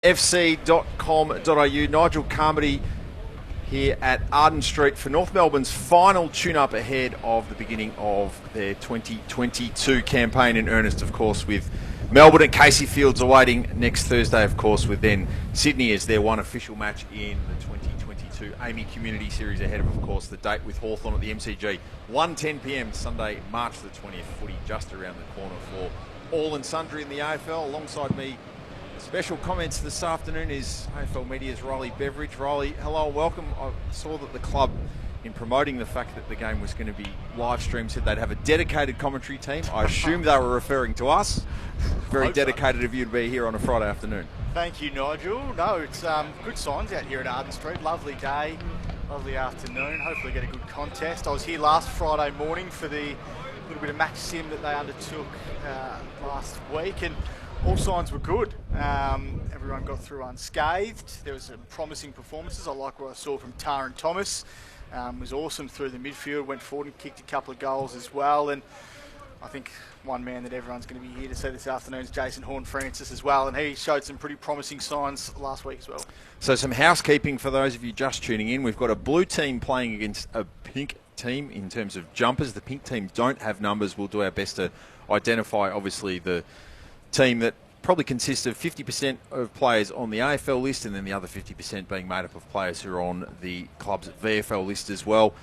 NMFC.com.au. Nigel Carmody here at Arden Street for North Melbourne's final tune-up ahead of the beginning of their 2022 campaign in earnest, of course, with Melbourne at Casey Fields awaiting next Thursday, of course, with then Sydney as their one official match in the 2022 AAMI Community Series ahead of course, the date with Hawthorn at the MCG. 1:10 p.m. Sunday, March the 20th, footy just around the corner for all and sundry in the AFL. Alongside me, special comments this afternoon is AFL Media's Riley Beveridge. Riley, hello and welcome. I saw that the club, in promoting the fact that the game was going to be live streamed, said they'd have a dedicated commentary team. I assume they were referring to us. Very dedicated of you to be here on a Friday afternoon. Thank you, Nigel. No, it's good signs out here at Arden Street. Lovely day, lovely afternoon. Hopefully get a good contest. I was here last Friday morning for the little bit of match sim that they undertook last week, and all signs were good. Everyone got through unscathed. There was some promising performances. I like what I saw from Taran Thomas. Was awesome through the midfield, went forward and kicked a couple of goals as well. And I think one man that everyone's going to be here to see this afternoon is Jason Horne-Francis as well, and he showed some pretty promising signs last week as well. So some housekeeping for those of you just tuning in. We've got a blue team playing against a pink team in terms of jumpers. The pink team don't have numbers. We'll do our best to identify, obviously, the team that probably consists of 50% of players on the AFL list and then the other 50% being made up of players who are on the club's VFL list as well.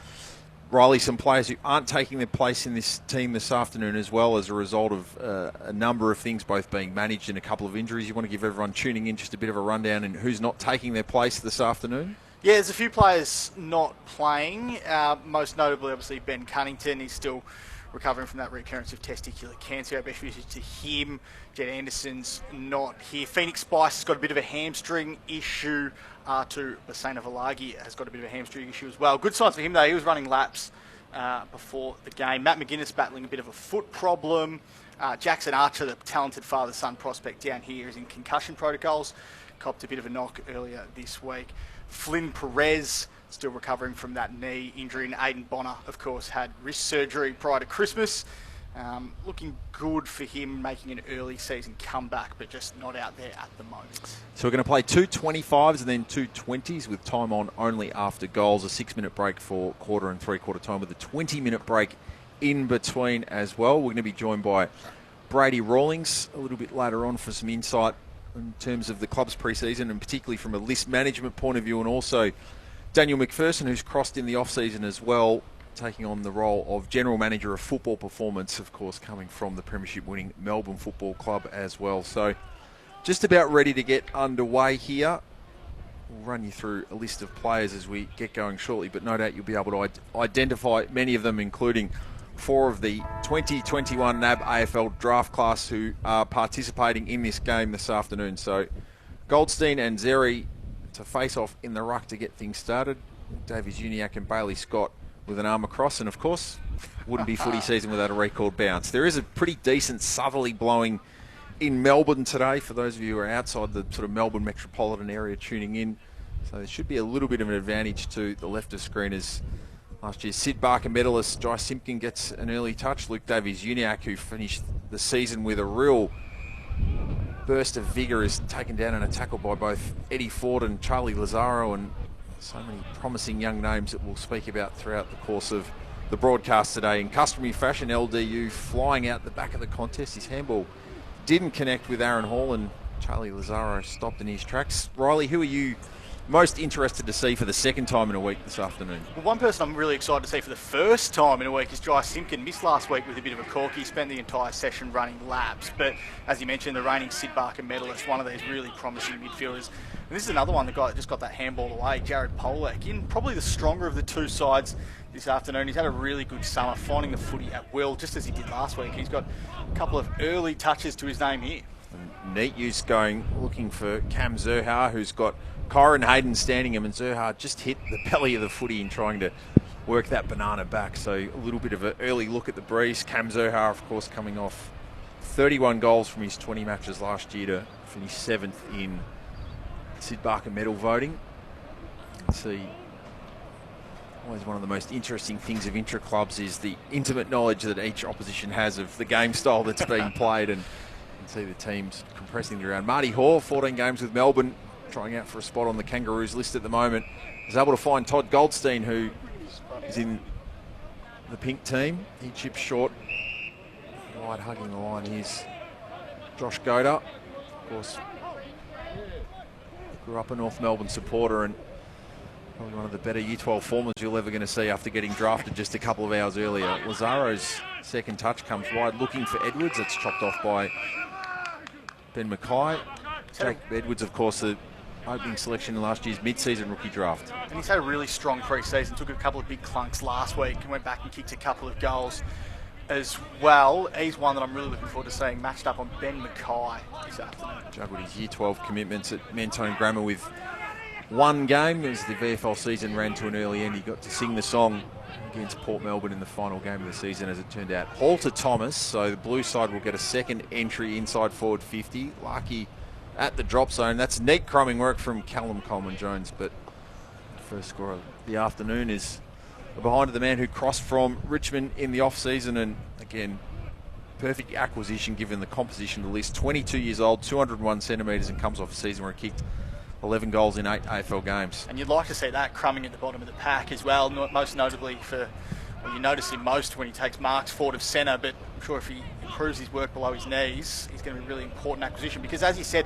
Riley, some players who aren't taking their place in this team this afternoon as well as a result of a number of things both being managed and a couple of injuries. You want to give everyone tuning in just a bit of a rundown in who's not taking their place this afternoon? Yeah, there's a few players not playing, most notably obviously Ben Cunnington. He's still recovering from that recurrence of testicular cancer. Our best wishes to him. Jed Anderson's not here. Phoenix Spice has got a bit of a hamstring issue. To Basena Valagi has got a bit of a hamstring issue as well. Good signs for him though. He was running laps before the game. Matt McGuinness battling a bit of a foot problem. Jackson Archer, the talented father-son prospect down here, is in concussion protocols. Copped a bit of a knock earlier this week. Flynn Perez still recovering from that knee injury, and Aidan Bonner, of course, had wrist surgery prior to Christmas. Looking good for him making an early season comeback, but just not out there at the moment. So we're going to play two 25s and then two 20s with time on only after goals. A 6-minute break for quarter and three-quarter time with a 20-minute break in between as well. We're going to be joined by Brady Rawlings a little bit later on for some insight in terms of the club's pre-season and particularly from a list management point of view, and also Daniel McPherson, who's crossed in the off-season as well, taking on the role of General Manager of Football Performance, of course, coming from the Premiership-winning Melbourne Football Club as well. So just about ready to get underway here. We'll run you through a list of players as we get going shortly, but no doubt you'll be able to identify many of them, including 4 of the 2021 NAB AFL draft class who are participating in this game this afternoon. So Goldstein and Zeri to face off in the ruck to get things started. Davies Uniacke and Bailey Scott with an arm across, and of course wouldn't be footy season without a record bounce. There is a pretty decent southerly blowing in Melbourne today for those of you who are outside the sort of Melbourne metropolitan area tuning in, so there should be a little bit of an advantage to the left of screen as last year's Sid Barker medalist Jai Simpkin gets an early touch. Luke Davies Uniacke, who finished the season with a real burst of vigour, is taken down in a tackle by both Eddie Ford and Charlie Lazaro, and so many promising young names that we'll speak about throughout the course of the broadcast today. In customary fashion, LDU flying out the back of the contest. His handball didn't connect with Aaron Hall, and Charlie Lazaro stopped in his tracks. Riley, who are you most interested to see for the second time in a week this afternoon? Well, one person I'm really excited to see for the first time in a week is Jai Simpkin. Missed last week with a bit of a corky, spent the entire session running laps. But as you mentioned, the reigning Sid Barker medalist, one of these really promising midfielders. And this is another one that just got that handball away, Jared Polak, in probably the stronger of the two sides this afternoon. He's had a really good summer, finding the footy at will, just as he did last week. He's got a couple of early touches to his name here. And neat use going, looking for Cam Zurhar, who's got Kyron Hayden standing him, and Zurhar just hit the belly of the footy in trying to work that banana back. So a little bit of an early look at the breeze. Cam Zurhar, of course, coming off 31 goals from his 20 matches last year to finish 7th in Sid Barker medal voting. Let's see. Always one of the most interesting things of intraclubs is the intimate knowledge that each opposition has of the game style that's being played, and can see the teams compressing it around. Marty Hoare, 14 games with Melbourne, trying out for a spot on the Kangaroos list at the moment. Was able to find Todd Goldstein, who is in the pink team. He chips short. Wide hugging the line. Here's Josh Goda. Of course, grew up a North Melbourne supporter and probably one of the better Year 12 formers you're ever going to see after getting drafted just a couple of hours earlier. Lazaro's second touch comes wide, looking for Edwards. It's chopped off by Ben Mackay. Jack Edwards, of course, the opening selection in last year's mid-season rookie draft. And he's had a really strong pre-season. Took a couple of big clunks last week and went back and kicked a couple of goals as well. He's one that I'm really looking forward to seeing matched up on Ben Mackay this afternoon. Juggled his Year 12 commitments at Mentone Grammar with one game as the VFL season ran to an early end. He got to sing the song against Port Melbourne in the final game of the season, as it turned out. Hall to Thomas, so the blue side will get a second entry inside forward 50. Larky at the drop zone. That's neat crumbing work from Callum Coleman-Jones, but the first score of the afternoon is behind the man who crossed from Richmond in the off-season, and again, perfect acquisition given the composition of the list. 22 years old, 201 centimetres, and comes off a season where he kicked 11 goals in 8 AFL games. And you'd like to see that crumbing at the bottom of the pack as well, most notably for, well, you notice him most when he takes marks forward of centre, but I'm sure if he improves his work below his knees, he's going to be a really important acquisition because, as you said,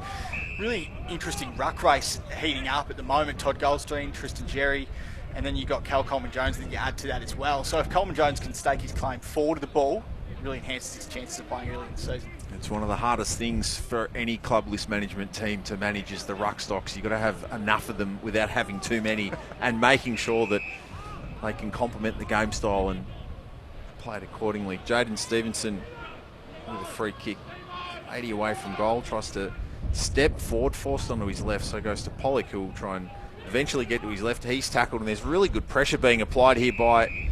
really interesting ruck race heating up at the moment. Todd Goldstein, Tristan Jerry, and then you've got Cal Coleman-Jones that you add to that as well. So if Coleman-Jones can stake his claim forward of the ball, it really enhances his chances of playing early in the season. It's one of the hardest things for any club list management team to manage is the ruck stocks. You've got to have enough of them without having too many and making sure that they can complement the game style and play it accordingly. Jaden Stevenson with a free kick, 80 away from goal, tries to step forward, forced onto his left, so goes to Pollock, who will try and eventually get to his left. He's tackled, and there's really good pressure being applied here by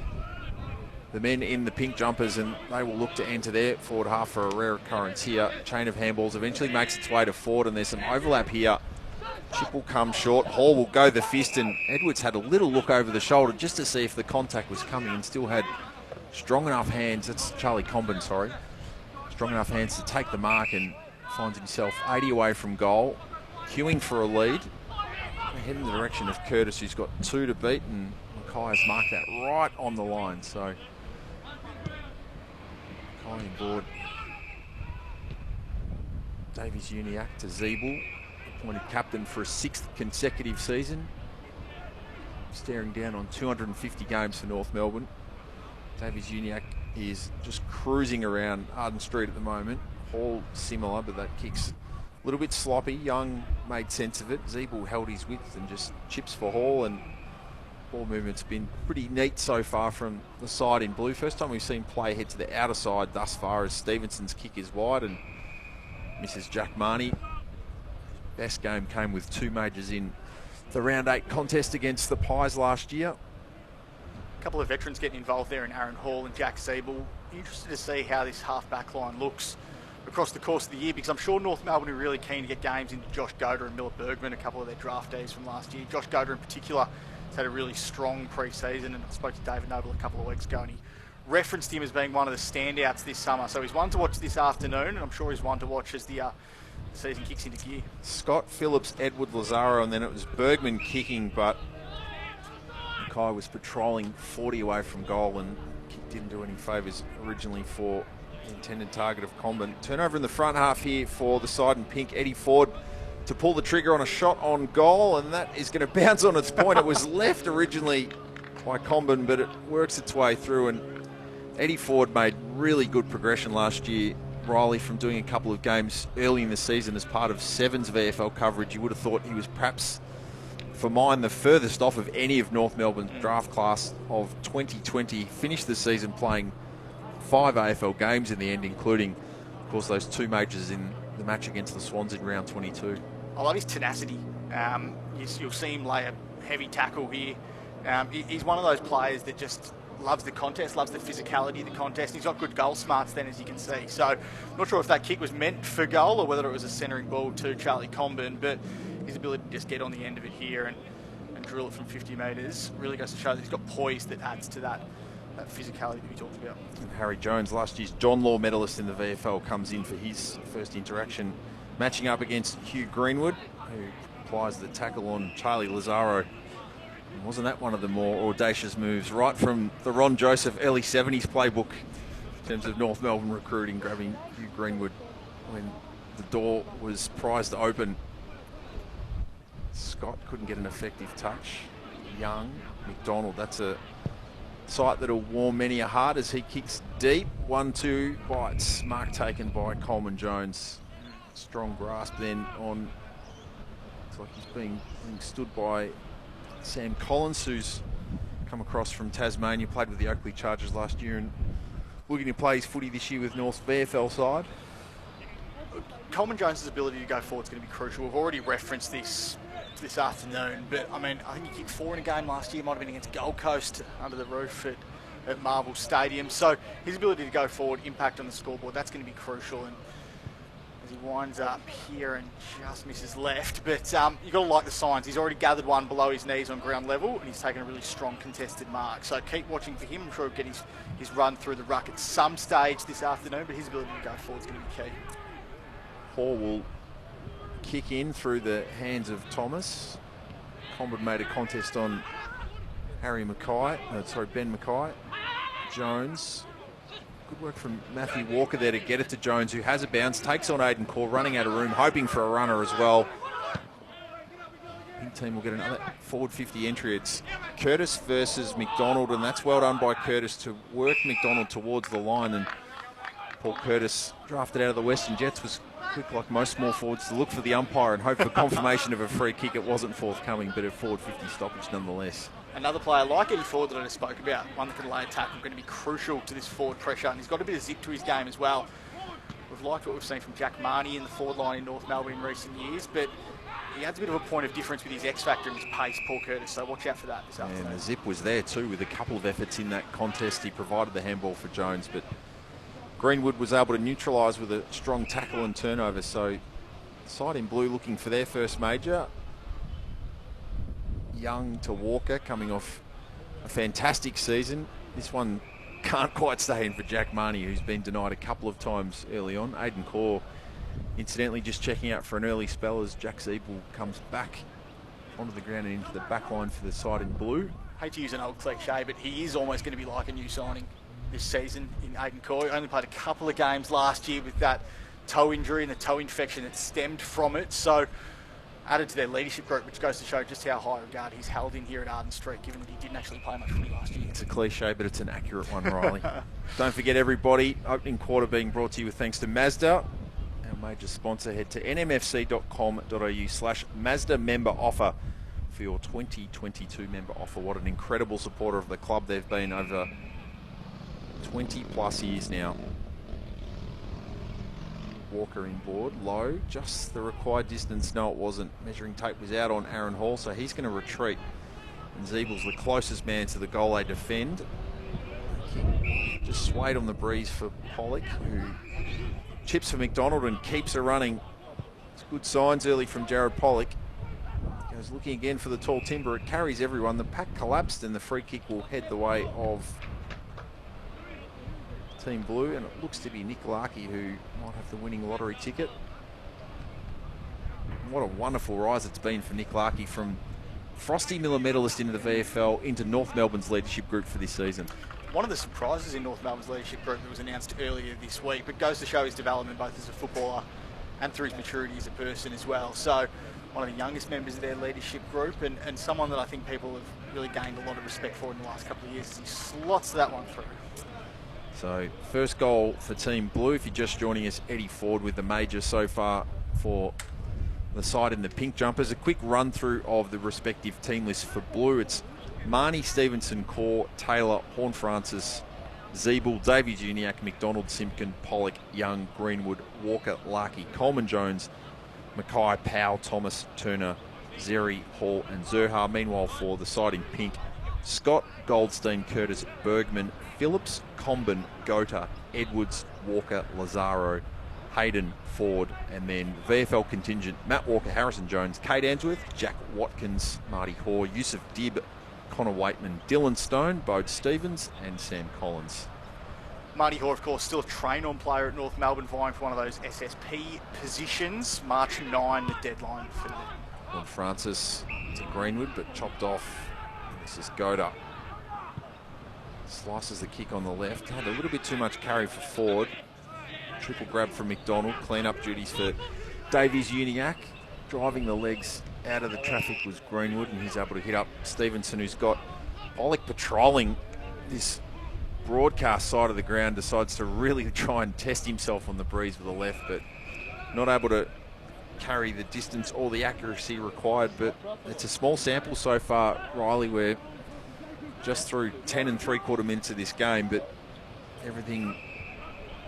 the men in the pink jumpers, and they will look to enter their forward half for a rare occurrence here. Chain of handballs eventually makes its way to forward, and there's some overlap here. Chip will come short. Hall will go the fist, and Edwards had a little look over the shoulder just to see if the contact was coming, and still had strong enough hands. That's Charlie Comben, sorry. Strong enough hands to take the mark, and finds himself 80 away from goal, queuing for a lead. Heading in the direction of Curtis, who's got 2 to beat, and Mackay has marked that right on the line. So Mackay on board. Davies Uniacke to Zeeble, appointed captain for a 6th consecutive season. Staring down on 250 games for North Melbourne. Davies Uniacke is just cruising around Arden Street at the moment. Hall similar, but that kick's a little bit sloppy. Young made sense of it. Zeeble held his width and just chips for Hall, and ball movement's been pretty neat so far from the side in blue. First time we've seen play head to the outer side thus far, as Stevenson's kick is wide and misses Jack Marnie. Best game came with 2 majors in the round 8 contest against the Pies last year. A couple of veterans getting involved there in Aaron Hall and Jack Zeeble. Interested to see how this half-back line looks across the course of the year, because I'm sure North Melbourne are really keen to get games into Josh Goda and Miller Bergman, a couple of their draftees from last year. Josh Goda in particular has had a really strong pre-season, and I spoke to David Noble a couple of weeks ago, and he referenced him as being one of the standouts this summer. So he's one to watch this afternoon, and I'm sure he's one to watch as the season kicks into gear. Scott, Phillips, Edward, Lazaro, and then it was Bergman kicking, but Mackay was patrolling 40 away from goal, and kick didn't do any favours originally for the intended target of Comben. Turnover in the front half here for the side in pink. Eddie Ford to pull the trigger on a shot on goal, and that is going to bounce on its point. It was left originally by Comben, but it works its way through, and Eddie Ford made really good progression last year, Riley, from doing a couple of games early in the season as part of Sevens VFL coverage. You would have thought he was perhaps, for mine, the furthest off of any of North Melbourne's draft class of 2020. Finished the season playing 5 AFL games in the end, including, of course, those 2 majors in the match against the Swans in round 22. I love his tenacity. You'll see him lay a heavy tackle here. He's one of those players that just loves the contest, loves the physicality of the contest. He's got good goal smarts then, as you can see. So I'm not sure if that kick was meant for goal or whether it was a centering ball to Charlie Comben, but his ability to just get on the end of it here and drill it from 50 metres really goes to show that he's got poise that adds to that that physicality that we talked about. And Harry Jones, last year's John Law medalist in the VFL, comes in for his first interaction, matching up against Hugh Greenwood, who applies the tackle on Charlie Lazaro. And wasn't that one of the more audacious moves, right from the Ron Joseph early 70s playbook in terms of North Melbourne recruiting, grabbing Hugh Greenwood when the door was prized open. Scott couldn't get an effective touch. Young, McDonald, that's a sight that'll warm many a heart as he kicks deep. 1-2 bites, mark taken by Coleman Jones. Strong grasp then on, looks like he's being stood by Sam Collins, who's come across from Tasmania, played with the Oakley Chargers last year and looking to play his footy this year with North's VFL side. Coleman Jones' ability to go forward is going to be crucial. We've already referenced this afternoon, but I mean, I think he kicked 4 in a game last year, might have been against Gold Coast under the roof at Marvel Stadium. So his ability to go forward, impact on the scoreboard, that's going to be crucial. And as he winds up here and just misses left, but you've got to like the signs. He's already gathered one below his knees on ground level, and he's taken a really strong contested mark. So keep watching for him. I'm sure he'll get his run through the ruck at some stage this afternoon, but his ability to go forward is going to be key. Hall will kick in through the hands of Thomas. Combin made a contest on Ben Mackay. Jones. Good work from Matthew Walker there to get it to Jones, who has a bounce, takes on Aidan Corr, running out of room, hoping for a runner as well. Pink team will get another forward 50 entry. It's Curtis versus McDonald, and that's well done by Curtis to work McDonald towards the line. And Paul Curtis, drafted out of the Western Jets, was quick like most small forwards to look for the umpire and hope for confirmation of a free kick. It wasn't forthcoming, but a forward 50 stoppage nonetheless. Another player like Eddie Ford that I just spoke about, one that can lay a tackle, going to be crucial to this forward pressure, and he's got a bit of zip to his game as well. We've liked what we've seen from Jack Marnie in the forward line in North Melbourne in recent years, but he adds a bit of a point of difference with his X factor and his pace, Paul Curtis, so watch out for that this afternoon. And the zip was there too with a couple of efforts in that contest. He provided the handball for Jones, but Greenwood was able to neutralise with a strong tackle and turnover. So side in blue looking for their first major. Young to Walker, coming off a fantastic season. This one can't quite stay in for Jack Marnie, who's been denied a couple of times early on. Aidan Corr, incidentally, just checking out for an early spell as Jack Siebel comes back onto the ground and into the back line for the side in blue. Hate to use an old cliche, but he is almost going to be like a new signing this season in Aidan Corr. He only played a couple of games last year with that toe injury and the toe infection that stemmed from it. So added to their leadership group, which goes to show just how high regard he's held in here at Arden Street, given that he didn't actually play much footy last year. It's a cliche, but it's an accurate one, Riley. Don't forget, everybody, opening quarter being brought to you with thanks to Mazda, our major sponsor. Head to nmfc.com.au/Mazda member offer for your 2022 member offer. What an incredible supporter of the club they've been over 20 plus years now. Walker inboard, low, just the required distance. No, it wasn't. Measuring tape was out on Aaron Hall, so he's going to retreat. And Ziebel's the closest man to the goal they defend. Just swayed on the breeze for Pollock, who chips for McDonald and keeps her running. It's good signs early from Jared Pollock. Goes looking again for the tall timber. It carries everyone. The pack collapsed and the free kick will head the way of Team Blue, and it looks to be Nick Larkey who might have the winning lottery ticket. And what a wonderful rise it's been for Nick Larkey from Frosty Miller medalist into the VFL into North Melbourne's leadership group for this season. One of the surprises in North Melbourne's leadership group that was announced earlier this week, but goes to show his development both as a footballer and through his maturity as a person as well. So one of the youngest members of their leadership group, and someone that I think people have really gained a lot of respect for in the last couple of years as he slots that one through. So first goal for Team Blue. If you're just joining us, Eddie Ford with the major so far for the side in the pink jumpers. A quick run through of the respective team lists for Blue. It's Marnie, Stevenson, Corr, Taylor, Horn-Francis, Ziebel, Davey Juniac, McDonald, Simpkin, Pollock, Young, Greenwood, Walker, Larkey, Coleman Jones, Mackay, Powell, Thomas, Turner, Zeri, Hall and Zerha. Meanwhile for the side in pink, Scott, Goldstein, Curtis, Bergman, Phillips, Combin, Gota, Edwards, Walker, Lazaro, Hayden, Ford, and then VFL contingent, Matt Walker, Harrison Jones, Kate Answorth, Jack Watkins, Marty Hoare, Yusuf Dib, Connor Waitman, Dylan Stone, Bode Stevens and Sam Collins. Marty Hoare, of course, still a train-on player at North Melbourne, vying for one of those SSP positions. March 9, the deadline for them. Well, Francis to Greenwood, but chopped off. This is Goda. Slices the kick on the left. Had a little bit too much carry for Ford. Triple grab from McDonald. Clean-up duties for Davies Uniacke. Driving the legs out of the traffic was Greenwood, and he's able to hit up Stevenson, who's got Pollock patrolling this broadcast side of the ground. Decides to really try and test himself on the breeze with the left, but not able to carry the distance or the accuracy required. But it's a small sample so far, Riley. We're just through 10 3/4 minutes of this game, but everything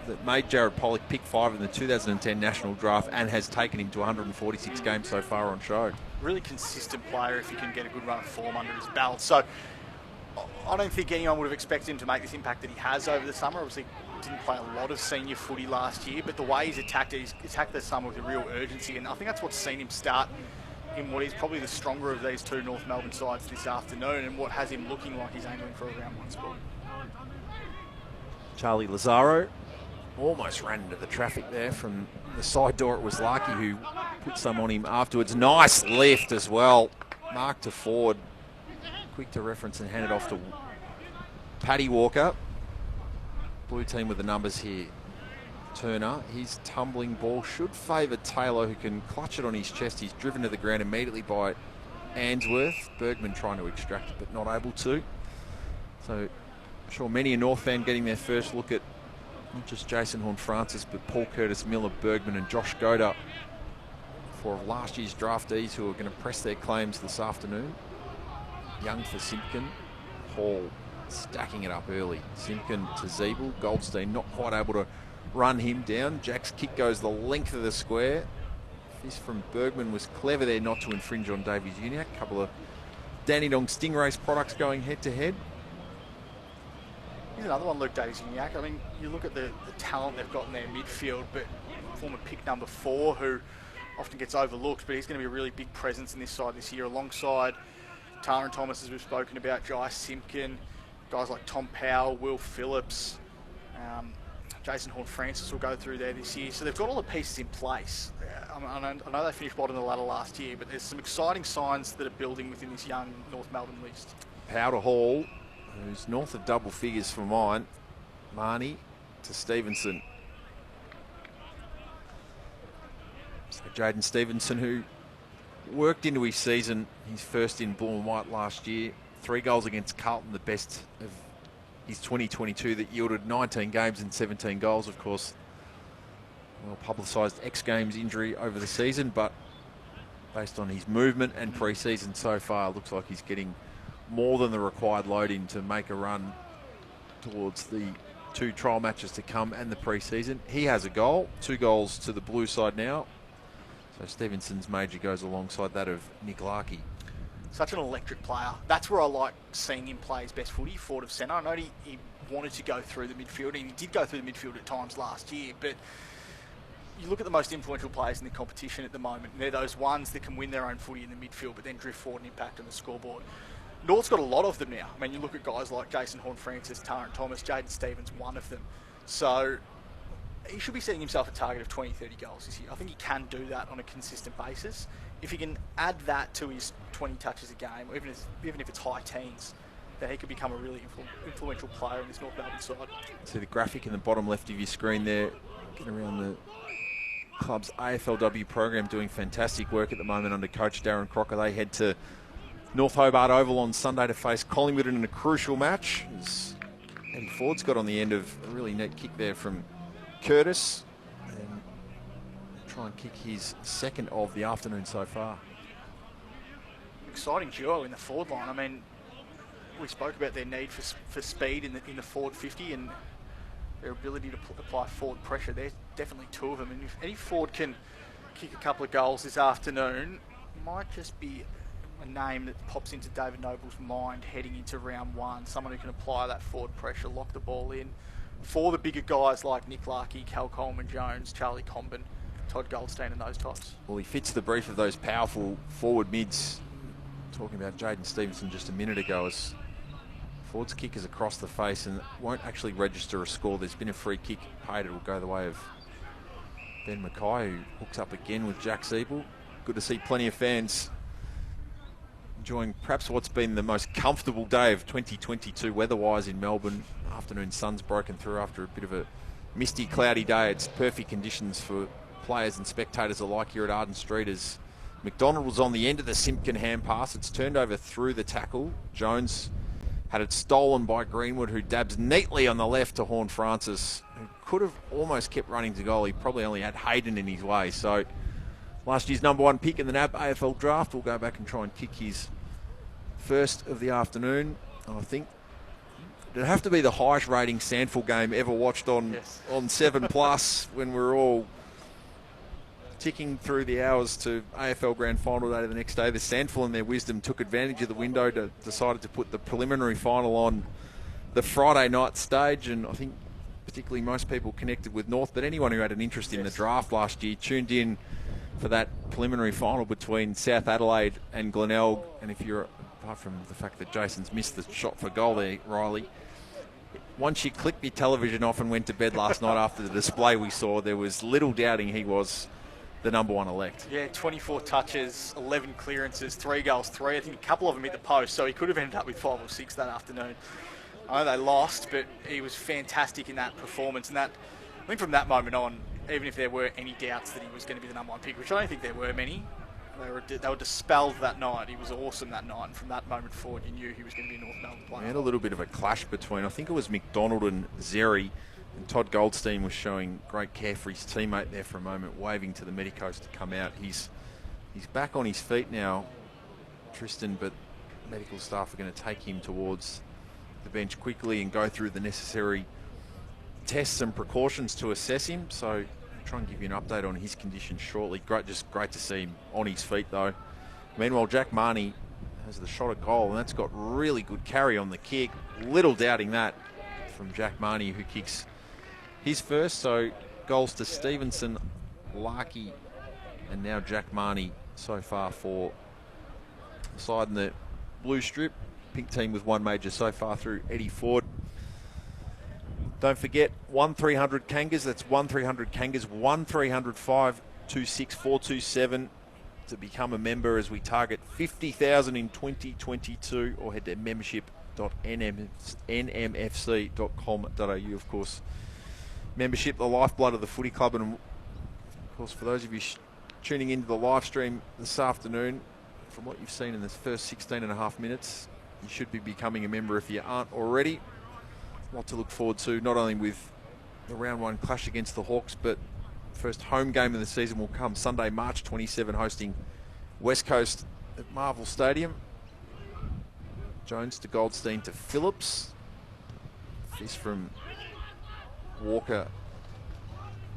that made Jared Pollock pick 5 in the 2010 National Draft and has taken him to 146 games so far on show. Really consistent player if you can get a good run of form under his belt. So I don't think anyone would have expected him to make this impact that he has over the summer. Obviously didn't play a lot of senior footy last year, but the way he's attacked the summer with a real urgency, and I think that's what's seen him start in what is probably the stronger of these two North Melbourne sides this afternoon, and what has him looking like he's aiming for a round 1 spot. Charlie Lazaro almost ran into the traffic there from the side door. It was Larky who put some on him afterwards. Nice lift as well. Mark to Ford. Quick to reference and hand it off to Paddy Walker. Blue team with the numbers here. Turner, his tumbling ball should favour Taylor, who can clutch it on his chest. He's driven to the ground immediately by Answorth. Bergman trying to extract it but not able to. So I'm sure many a North fan getting their first look at not just Jason Horne-Francis, but Paul Curtis-Miller, Bergman and Josh Goda, 4 of last year's draftees who are going to press their claims this afternoon. Young for Simpkin. Hall stacking it up early. Simpkin to Zeeble. Goldstein not quite able to run him down. Jack's kick goes the length of the square. Fist from Bergman was clever there not to infringe on Davies Uniacke. A couple of Dandenong Stingrays products going head-to-head. Here's another one, Luke Davies Uniacke. I mean, you look at the talent they've got in their midfield, but former pick number 4, who often gets overlooked, but he's going to be a really big presence in this side this year, alongside Taran Thomas, as we've spoken about, Jai Simpkin, guys like Tom Powell, Will Phillips, Jason Horne-Francis will go through there this year. So they've got all the pieces in place. I know they finished bottom of the ladder last year, but there's some exciting signs that are building within this young North Melbourne list. Powder Hall, who's north of double figures for mine. Marnie to Stevenson. So Jaden Stevenson, who worked into his season, his first in blue and white last year. 3 goals against Carlton, the best of his 2022, that yielded 19 games and 17 goals. Of course, well publicised X Games injury over the season, but based on his movement and pre-season so far, looks like he's getting more than the required load in to make a run towards the 2 trial matches to come and the pre-season. He has a goal, 2 goals to the blue side now. So Stevenson's major goes alongside that of Nick Larkey. Such an electric player. That's where I like seeing him play his best footy, forward of centre. I know he wanted to go through the midfield, and he did go through the midfield at times last year, but you look at the most influential players in the competition at the moment, and they're those ones that can win their own footy in the midfield, but then drift forward and impact on the scoreboard. North's got a lot of them now. I mean, you look at guys like Jason Horne-Francis, Taran Thomas, Jaden Stevens, one of them. So he should be setting himself a target of 20, 30 goals this year. I think he can do that on a consistent basis. If he can add that to his 20 touches a game, or even if it's high teens, then he could become a really influential player in this North Melbourne side. See the graphic in the bottom left of your screen there, getting around the club's AFLW program, doing fantastic work at the moment under coach Darren Crocker. They head to North Hobart Oval on Sunday to face Collingwood in a crucial match. As Eddie Ford's got on the end of a really neat kick there from Curtis, and try and kick his second of the afternoon so far. Exciting duo in the forward line. I mean, we spoke about their need for speed in the forward 50 and their ability to apply forward pressure. There's definitely 2 of them, and if any forward can kick a couple of goals this afternoon, might just be a name that pops into David Noble's mind heading into round 1. Someone who can apply that forward pressure, lock the ball in for the bigger guys like Nick Larkey, Cal Coleman-Jones, Charlie Comben, Todd Goldstein and those types. Well, he fits the brief of those powerful forward mids talking about Jaden Stevenson just a minute ago, as Ford's kick is across the face and won't actually register a score. There's been a free kick paid. It will go the way of Ben Mackay, who hooks up again with Jack Siebel. Good to see plenty of fans enjoying perhaps what's been the most comfortable day of 2022 weather-wise in Melbourne. Afternoon sun's broken through after a bit of a misty, cloudy day. It's perfect conditions for players and spectators alike here at Arden Street, as McDonald was on the end of the Simpkin hand pass. It's turned over through the tackle. Jones had it stolen by Greenwood, who dabs neatly on the left to Horn Francis, who could have almost kept running to goal. He probably only had Hayden in his way. So last year's #1 pick in the NAB AFL draft will go back and try and kick his first of the afternoon. I think it'd have to be the highest rating Sandful game ever watched on 7+ when we're all ticking through the hours to AFL Grand Final day the next day. The Sandful, in their wisdom, took advantage of the window to decided to put the preliminary final on the Friday night stage, and I think particularly most people connected with North, but anyone who had an interest in the draft last year tuned in for that preliminary final between South Adelaide and Glenelg. And if you're, apart from the fact that Jason's missed the shot for goal there, Riley, once you clicked your television off and went to bed last night after the display we saw, there was little doubting he was the #1 elect. Yeah, 24 touches, 11 clearances, 3 goals, 3. I think a couple of them hit the post, so he could have ended up with 5 or 6 that afternoon. I know they lost, but he was fantastic in that performance. And that, I think from that moment on, even if there were any doubts that he was going to be the #1 pick, which I don't think there were many, they were dispelled that night. He was awesome that night, and from that moment forward, you knew he was going to be a North Melbourne player. We had a little bit of a clash between, I think it was McDonald and Zeri. And Todd Goldstein was showing great care for his teammate there for a moment, waving to the medicos to come out. He's back on his feet now, Tristan, but medical staff are going to take him towards the bench quickly and go through the necessary tests and precautions to assess him. So I'll try and give you an update on his condition shortly. Just great to see him on his feet, though. Meanwhile, Jack Marnie has the shot at goal, and that's got really good carry on the kick. Little doubting that from Jack Marnie, who kicks his first. So goals to Stevenson, Larkey, and now Jack Marnie so far for the side in the blue strip. Pink team with 1 major so far through Eddie Ford. Don't forget, 1300 Kangas. That's 1300 Kangas, 1300 526 427 to become a member as we target 50,000 in 2022, or head to membership.nmfc.com.au. Of course, membership, the lifeblood of the footy club. And of course, for those of you tuning into the live stream this afternoon, from what you've seen in the first 16 and a half minutes, you should be becoming a member if you aren't already. A lot to look forward to, not only with the round 1 clash against the Hawks, but first home game of the season will come Sunday, March 27, hosting West Coast at Marvel Stadium. Jones to Goldstein to Phillips. This from Walker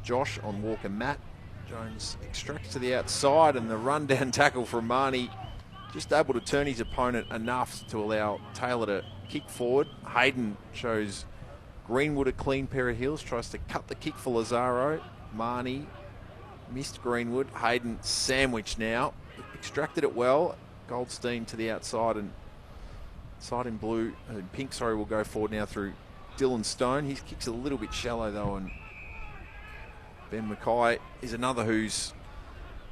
Josh on Walker Matt. Jones extracts to the outside, and the run-down tackle from Marnie, just able to turn his opponent enough to allow Taylor to kick forward. Hayden shows Greenwood a clean pair of heels, tries to cut the kick for Lazaro. Marnie missed Greenwood. Hayden sandwiched now, extracted it well. Goldstein to the outside, and side in blue, and pink, sorry, will go forward now through Dylan Stone. His kick's a little bit shallow though, and Ben Mackay is another who's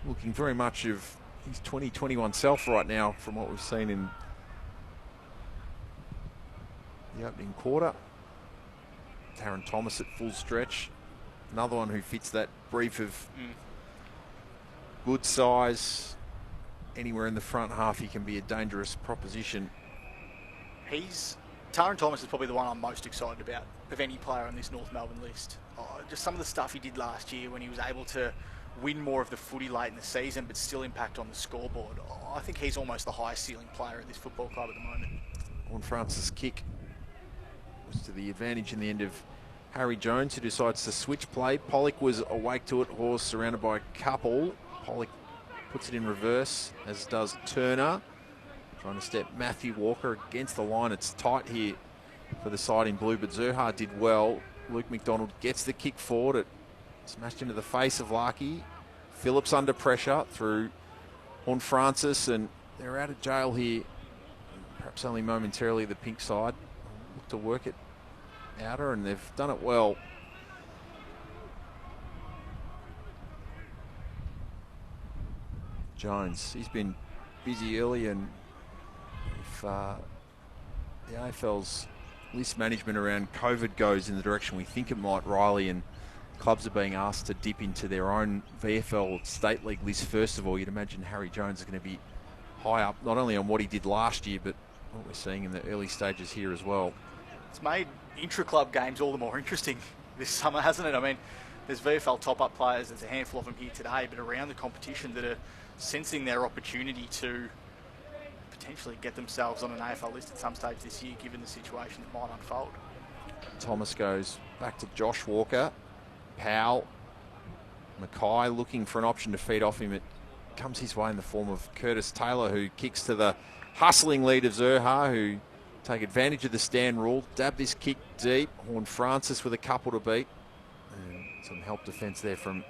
looking very much of his 2021 self right now from what we've seen in the opening quarter. Taron Thomas at full stretch. Another one who fits that brief of good size. Anywhere in the front half, he can be a dangerous proposition. Taron Thomas is probably the one I'm most excited about of any player on this North Melbourne list. Just some of the stuff he did last year when he was able to win more of the footy late in the season but still impact on the scoreboard. I think he's almost the highest ceiling player at this football club at the moment. Horn Francis' kick was to the advantage in the end of Harry Jones, who decides to switch play. Pollock was awake to it, Horse surrounded by a couple. Pollock puts it in reverse, as does Turner. Trying to step Matthew Walker against the line. It's tight here for the side in blue, but Zerha did well. Luke McDonald gets the kick forward. It smashed into the face of Larkey. Phillips under pressure through Horn Francis, and they're out of jail here. Perhaps only momentarily the pink side. Look to work it outer, and they've done it well. Jones, he's been busy early, and if the AFL's list management around COVID goes in the direction we think it might, Riley, and clubs are being asked to dip into their own VFL State League list first of all, you'd imagine Harry Jones is going to be high up, not only on what he did last year, but what we're seeing in the early stages here as well. It's made intra-club games all the more interesting this summer, hasn't it? I mean, there's VFL top-up players, there's a handful of them here today, but around the competition that are sensing their opportunity to potentially get themselves on an AFL list at some stage this year, given the situation that might unfold. Thomas goes back to Josh Walker. Powell. Mackay looking for an option to feed off him. It comes his way in the form of Curtis Taylor, who kicks to the hustling lead of Zerha, who take advantage of the stand rule. Dab this kick deep. Horn Francis with a couple to beat. And some help defence there from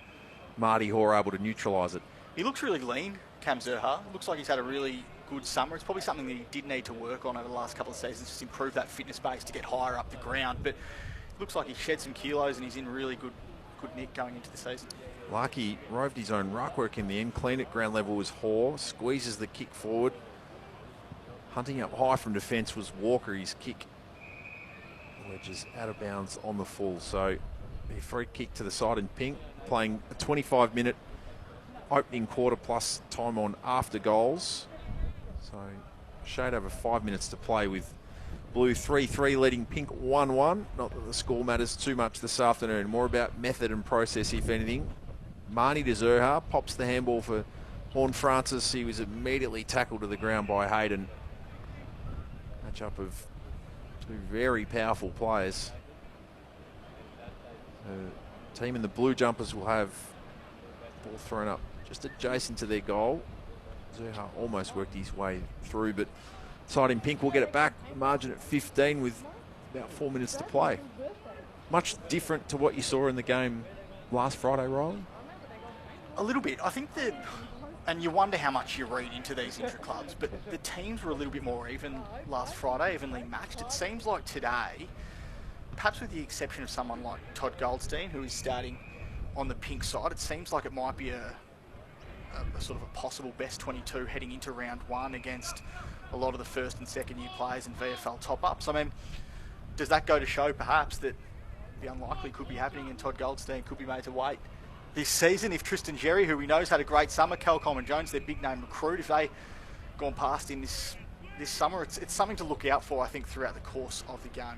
Marty Hoare, able to neutralise it. He looks really lean, Cam Zerha. Looks like he's had a really good summer. It's probably something that he did need to work on over the last couple of seasons, just improve that fitness base to get higher up the ground. But it looks like he shed some kilos and he's in really good nick going into the season. Larky roved his own ruck work in the end. Clean at ground level was Hoare. Squeezes the kick forward. Hunting up high from defence was Walker. His kick wedges out of bounds on the full. So a free kick to the side in pink. Playing a 25-minute opening quarter plus time on after goals. So shade over 5 minutes to play with Blue 3-3 leading Pink 1-1. Not that the score matters too much this afternoon. More about method and process, if anything. Marnie de Zerha pops the handball for Horn Francis. He was immediately tackled to the ground by Hayden. Matchup of two very powerful players. The team in the blue jumpers will have ball thrown up just adjacent to their goal. Zerha almost worked his way through, but side in pink will get it back. Margin at 15 with about 4 minutes to play. Much different to what you saw in the game last Friday, Riley? A little bit. I think that, and you wonder how much you read into these intra-clubs, but the teams were a little bit more even last Friday, evenly matched. It seems like today, perhaps with the exception of someone like Todd Goldstein, who is starting on the pink side, it seems like it might be a sort of a possible best 22 heading into round one against a lot of the first and second year players and VFL top-ups. I mean, does that go to show perhaps that the unlikely could be happening and Todd Goldstein could be made to wait this season if Tristan Jerry, who we know has had a great summer, Cal Coleman Jones, their big name recruit, if they gone past in this summer, it's something to look out for, I think, throughout the course of the game.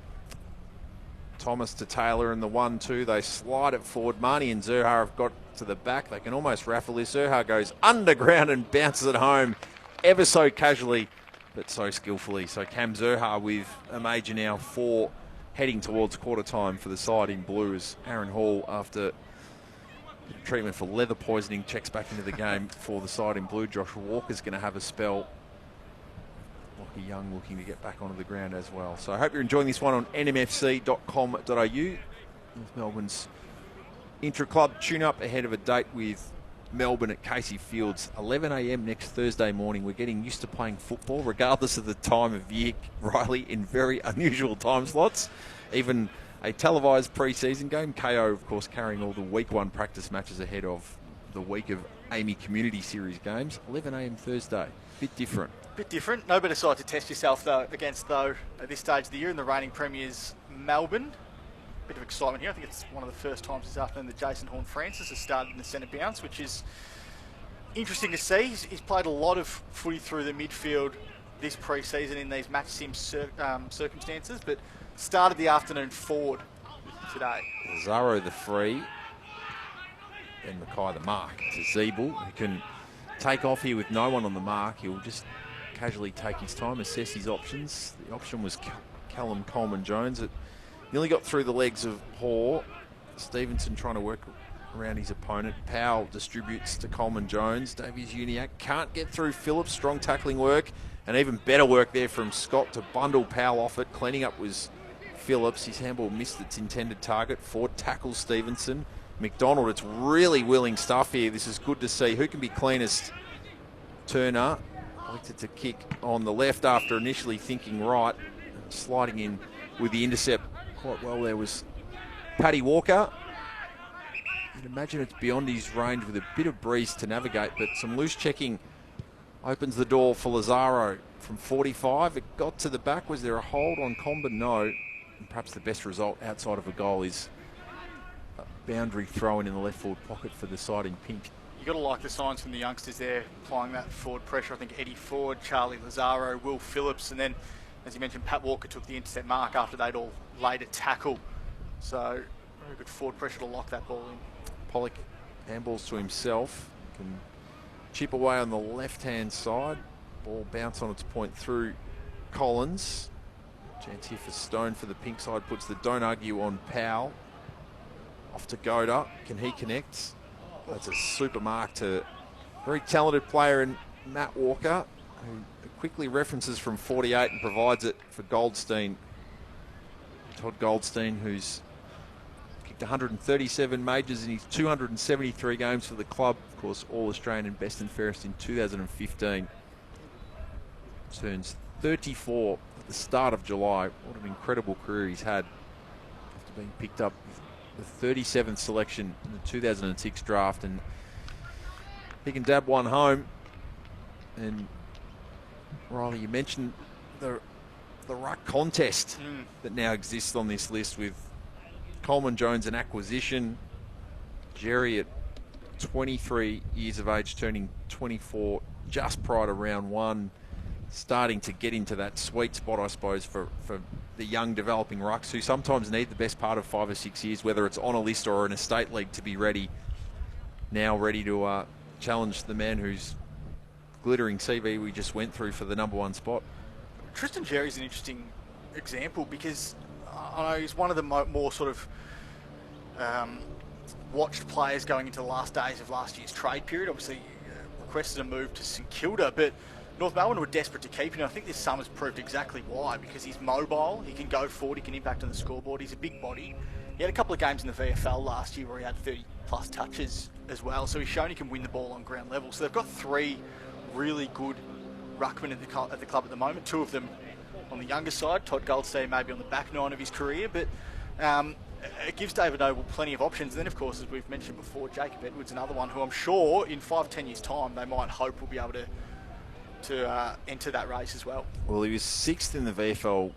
Thomas to Taylor in the 1-2. They slide it forward. Marnie and Zerha have got to the back. They can almost raffle this. Zerha goes underground and bounces it home ever so casually, but so skillfully. So Cam Zerha with a major now for heading towards quarter time for the side in blue as Aaron Hall, after treatment for leather poisoning, checks back into the game for the side in blue. Josh Walker's going to have a spell. Lockie Young looking to get back onto the ground as well. So I hope you're enjoying this one on nmfc.com.au. North Melbourne's Intraclub tune-up ahead of a date with Melbourne at Casey Fields. 11 a.m. next Thursday morning. We're getting used to playing football, regardless of the time of year, Riley, in very unusual time slots. Even a televised pre-season game. KO, of course, carrying all the week one practice matches ahead of the week of Amy Community Series games. 11 a.m. Thursday. Bit different. Bit different. No better side to test yourself against at this stage of the year in the reigning premiers, Melbourne. Bit of excitement here. I think it's one of the first times this afternoon that Jason Horne-Francis has started in the centre bounce, which is interesting to see. He's played a lot of footy through the midfield this pre-season in these match sim circumstances, but started the afternoon forward today. Zaro the free, and Mackay the mark. It's a Zeeble who can take off here with no one on the mark. He'll just casually take his time, assess his options. The option was Callum Coleman Jones. It nearly got through the legs of Hoare. Stevenson trying to work around his opponent. Powell distributes to Coleman Jones. Davies Uniac can't get through Phillips. Strong tackling work, and even better work there from Scott to bundle Powell off it. Cleaning up was Phillips. His handball missed its intended target. Ford tackles Stevenson. McDonald, it's really willing stuff here. This is good to see. Who can be cleanest? Turner Elected to kick on the left after initially thinking right. Sliding in with the intercept quite well there was Paddy Walker. You'd imagine it's beyond his range with a bit of breeze to navigate, but some loose checking opens the door for Lazaro from 45. It got to the back. Was there a hold on Comben? No. And perhaps the best result outside of a goal is a boundary throw-in the left forward pocket for the side in pink. You've got to like the signs from the youngsters there, applying that forward pressure. I think Eddie Ford, Charlie Lazaro, Will Phillips, and then, as you mentioned, Pat Walker took the intercept mark after they'd all laid a tackle. So, very good forward pressure to lock that ball in. Pollock handballs to himself, can chip away on the left-hand side. Ball bounce on its point through Collins. Chance here for Stone for the pink side, puts the don't argue on Powell. Off to Goda, can he connect? That's a super mark to a very talented player in Matt Walker, who quickly references from 48 and provides it for Goldstein. Todd Goldstein, who's kicked 137 majors in his 273 games for the club. Of course, All-Australian and best and fairest in 2015. Turns 34 at the start of July. What an incredible career he's had after being picked up the 37th selection in the 2006 draft, and he can dab one home. And Riley, you mentioned the ruck contest that now exists on this list with Coleman Jones an acquisition, Jerry at 23 years of age, turning 24 just prior to round one, starting to get into that sweet spot, I suppose, for the young developing rucks who sometimes need the best part of 5 or 6 years, whether it's on a list or an estate league, to be ready to challenge the man whose glittering CV we just went through for the #1 spot. Tristan Jerry's an interesting example because I know he's one of the more sort of watched players going into the last days of last year's trade period. Obviously requested a move to St Kilda, but North Melbourne were desperate to keep him. I think this summer's proved exactly why, because he's mobile, he can go forward, he can impact on the scoreboard, he's a big body. He had a couple of games in the VFL last year where he had 30 plus touches as well, so he's shown he can win the ball on ground level. So they've got 3 really good ruckmen at the club at the moment, 2 of them on the younger side. Todd Goldstein maybe on the back 9 of his career, but it gives David Noble plenty of options. And then, of course, as we've mentioned before, Jacob Edwards, another one who I'm sure in 5-10 years' time they might hope will be able to enter that race as well. Well, he was 6th in the VFL,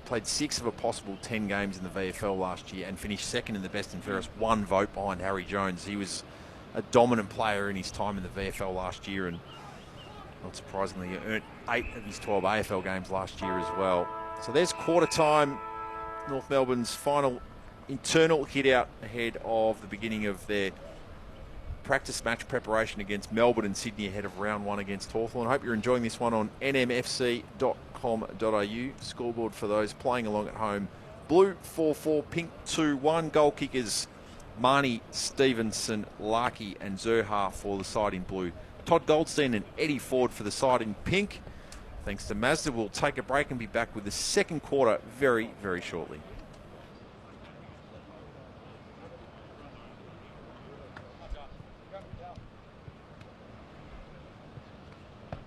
played 6 of a possible 10 games in the VFL last year and finished 2nd in the best and fairest, 1 vote behind Harry Jones. He was a dominant player in his time in the VFL last year, and not surprisingly, he earned 8 of his 12 AFL games last year as well. So there's quarter time, North Melbourne's final internal hit out ahead of the beginning of their practice match preparation against Melbourne and Sydney ahead of round 1 against Hawthorn. I hope you're enjoying this one on nmfc.com.au. Scoreboard for those playing along at home: blue 4-4, pink 2-1. Goal kickers Marnie, Stevenson, Larkey and Zerha for the side in blue. Todd Goldstein and Eddie Ford for the side in pink. Thanks to Mazda, we'll take a break and be back with the second quarter very, very shortly.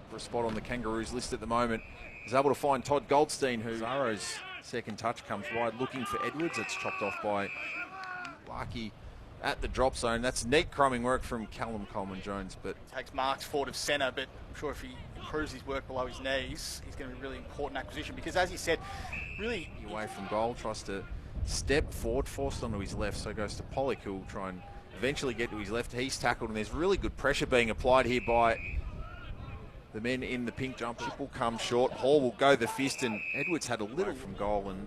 For a spot on the Kangaroos list at the moment, is able to find Todd Goldstein, who Zaro's second touch comes wide, looking for Edwards. It's chopped off by Larkey at the drop zone. That's neat crumbing work from Callum Coleman Jones, but takes marks forward of centre, but I'm sure if he improves his work below his knees, he's going to be a really important acquisition, because as he said, really away from goal, tries to step forward, forced onto his left, so goes to Pollock, who will try and eventually get to his left. He's tackled, and there's really good pressure being applied here by the men in the pink jumper. Chip will come short, Hall will go the fist, and Edwards had a little from goal and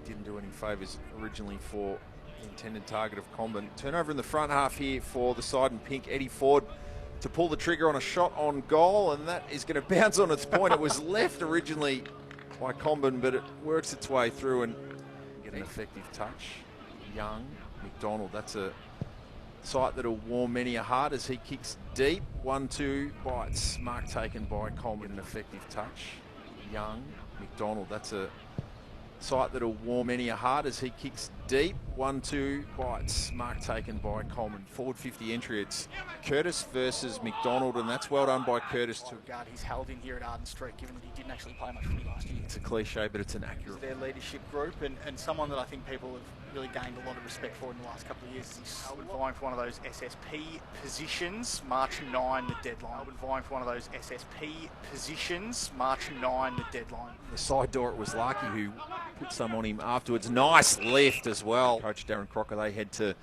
didn't do any favours originally for the intended target of Comben. Turnover in the front half here for the side in pink. Eddie Ford to pull the trigger on a shot on goal, and that is going to bounce on its point. It was left originally by Comben, but it works its way through and get an effective touch. Young, McDonald, that's a sight that'll warm many a heart as he kicks deep. 1-2 bites, mark taken by Coleman, an effective touch. Young, McDonald, that's a sight that'll warm many a heart as he kicks deep. 1-2, bites. Mark taken by Coleman. Forward 50 entry. It's Curtis versus McDonald, and that's well done by Curtis to regard he's held in here at Arden Street, given that he didn't actually play much footy last year. It's a cliche, but it's an accurate. Their leadership group, and someone that I think people have really gained a lot of respect for in the last couple of years. He's vying for one of those SSP positions. March 9, the deadline. Vying for one of those SSP positions. March 9, the deadline. The side door, it was Larky who put some on him afterwards. Nice lift as well. Coach Darren Crocker, they head to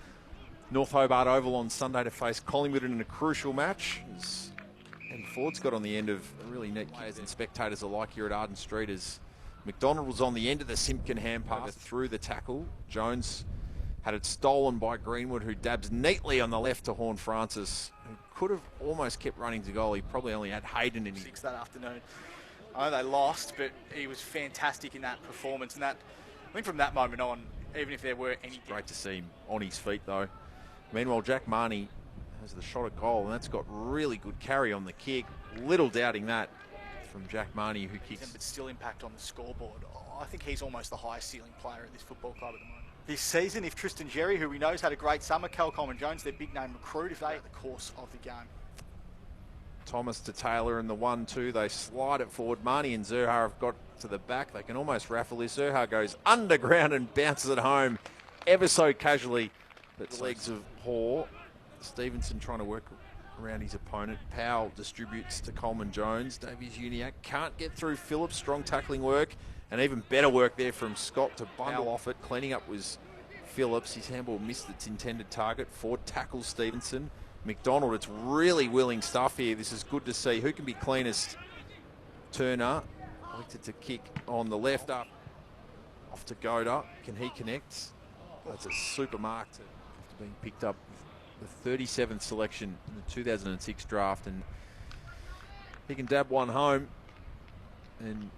North Hobart Oval on Sunday to face Collingwood in a crucial match. And Ford's got on the end of a really neat players and spectators alike here at Arden Street as McDonald was on the end of the Simpkin hand pass through the tackle. Jones had it stolen by Greenwood, who dabs neatly on the left to Horn Francis, who could have almost kept running to goal. He probably only had Hayden in his six that afternoon. I know they lost, but he was fantastic in that performance. And that, I think from that moment on, even if there were any... It's great to see him on his feet, though. Meanwhile, Jack Marnie has the shot at goal, and that's got really good carry on the kick. Little doubting that from Jack Marnie, who kicks. But still impact on the scoreboard. I think he's almost the highest ceiling player at this football club at the moment. This season, if Tristan Jerry, who we know has had a great summer, Cal Coleman Jones, their big name recruit, if they at the course of the game. Thomas to Taylor in the 1-2. They slide it forward. Marnie and Zerha have got to the back. They can almost raffle this. Zerha goes underground and bounces it home ever so casually. But the legs of Hoare. Stevenson trying to work around his opponent. Powell distributes to Coleman Jones. Davies Uniac can't get through Phillips. Strong tackling work. And even better work there from Scott to bundle off it. Cleaning up was Phillips. His handball missed its intended target. Ford tackles Stevenson. McDonald, it's really willing stuff here. This is good to see. Who can be cleanest? Turner elected to kick on the left up. Off to Goda. Can he connect? That's a super mark after being picked up with the 37th selection in the 2006 draft. And he can dab one home. And